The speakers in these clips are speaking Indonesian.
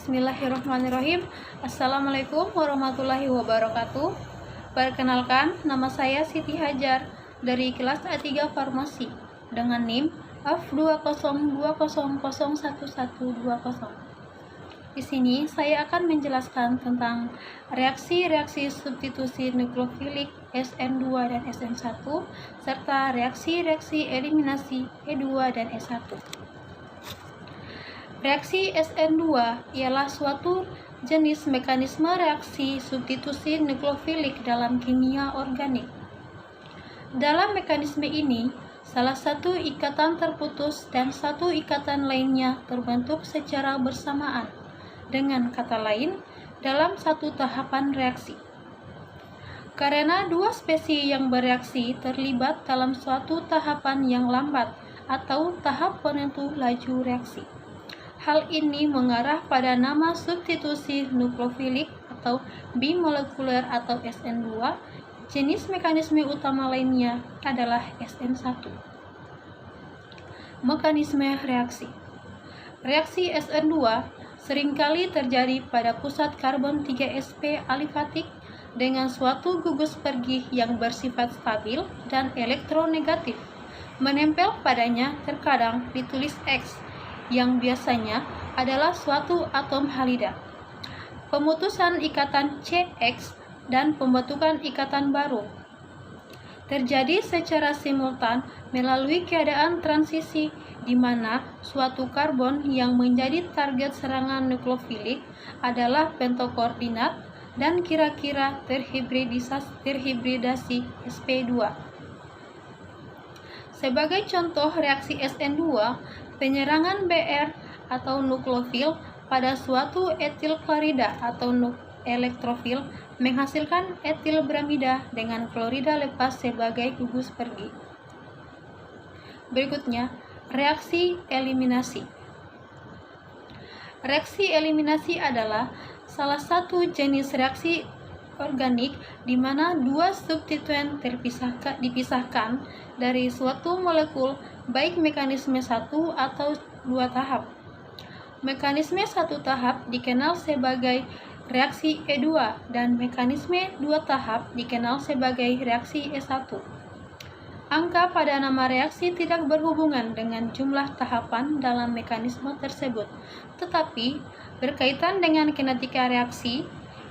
Bismillahirrahmanirrahim. Assalamualaikum warahmatullahi wabarakatuh. Perkenalkan, nama saya Siti Hajar dari kelas A3 Farmasi dengan NIM F2020011120. Di sini saya akan menjelaskan tentang reaksi-reaksi substitusi nukleofilik SN2 dan SN1 serta reaksi-reaksi eliminasi E2 dan E1. Reaksi SN2 ialah suatu jenis mekanisme reaksi substitusi nukleofilik dalam kimia organik. Dalam mekanisme ini, salah satu ikatan terputus dan satu ikatan lainnya terbentuk secara bersamaan. Dengan kata lain, dalam satu tahapan reaksi. Karena dua spesies yang bereaksi terlibat dalam suatu tahapan yang lambat atau tahap penentu laju reaksi. Hal ini mengarah pada nama substitusi nukleofilik atau bimolekuler atau SN2. Jenis mekanisme utama lainnya adalah SN1. Mekanisme reaksi. Reaksi SN2 seringkali terjadi pada pusat karbon 3sp alifatik dengan suatu gugus pergi yang bersifat stabil dan elektronegatif. Menempel padanya terkadang ditulis X, yang biasanya adalah suatu atom halida. Pemutusan ikatan CX dan pembentukan ikatan baru terjadi secara simultan melalui keadaan transisi di mana suatu karbon yang menjadi target serangan nukleofilik adalah pentokoordinat dan kira-kira terhibridasi sp2. Sebagai contoh reaksi SN2, penyerangan Br atau nukleofil pada suatu etil klorida atau elektrofil menghasilkan etil bramida dengan klorida lepas sebagai gugus pergi. Berikutnya, reaksi eliminasi. Reaksi eliminasi adalah salah satu jenis reaksi organik di mana dua substituen dipisahkan dari suatu molekul baik mekanisme satu atau dua tahap. Mekanisme satu tahap dikenal sebagai reaksi E2 dan mekanisme dua tahap dikenal sebagai reaksi E1. Angka pada nama reaksi tidak berhubungan dengan jumlah tahapan dalam mekanisme tersebut, tetapi berkaitan dengan kinetika reaksi,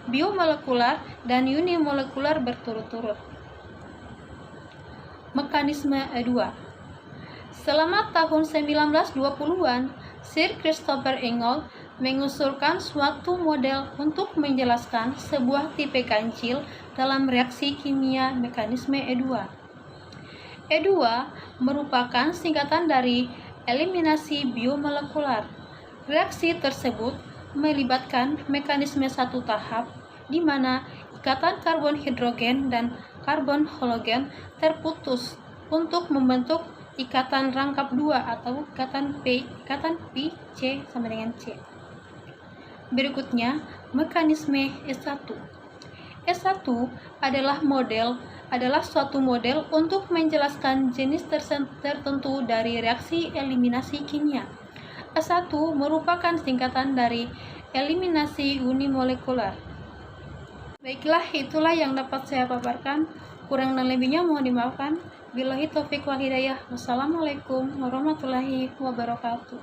biomolekular, dan unimolekular berturut-turut. Mekanisme E2. Selama tahun 1920-an, Sir Christopher Ingold mengusulkan suatu model untuk menjelaskan sebuah tipe kancil dalam reaksi kimia mekanisme E2. E2 merupakan singkatan dari eliminasi biomolekular. Reaksi tersebut melibatkan mekanisme satu tahap, di mana ikatan karbon hidrogen dan karbon halogen terputus untuk membentuk ikatan rangkap dua atau ikatan pi C sama dengan C. Berikutnya, mekanisme S1. S1 adalah suatu model untuk menjelaskan jenis tertentu dari reaksi eliminasi kimia. S1 merupakan singkatan dari eliminasi unimolekular. Baiklah, itulah yang dapat saya paparkan. Kurang dan lebihnya mohon dimaafkan. Billahi taufiq wal hidayah. Wassalamualaikum warahmatullahi wabarakatuh.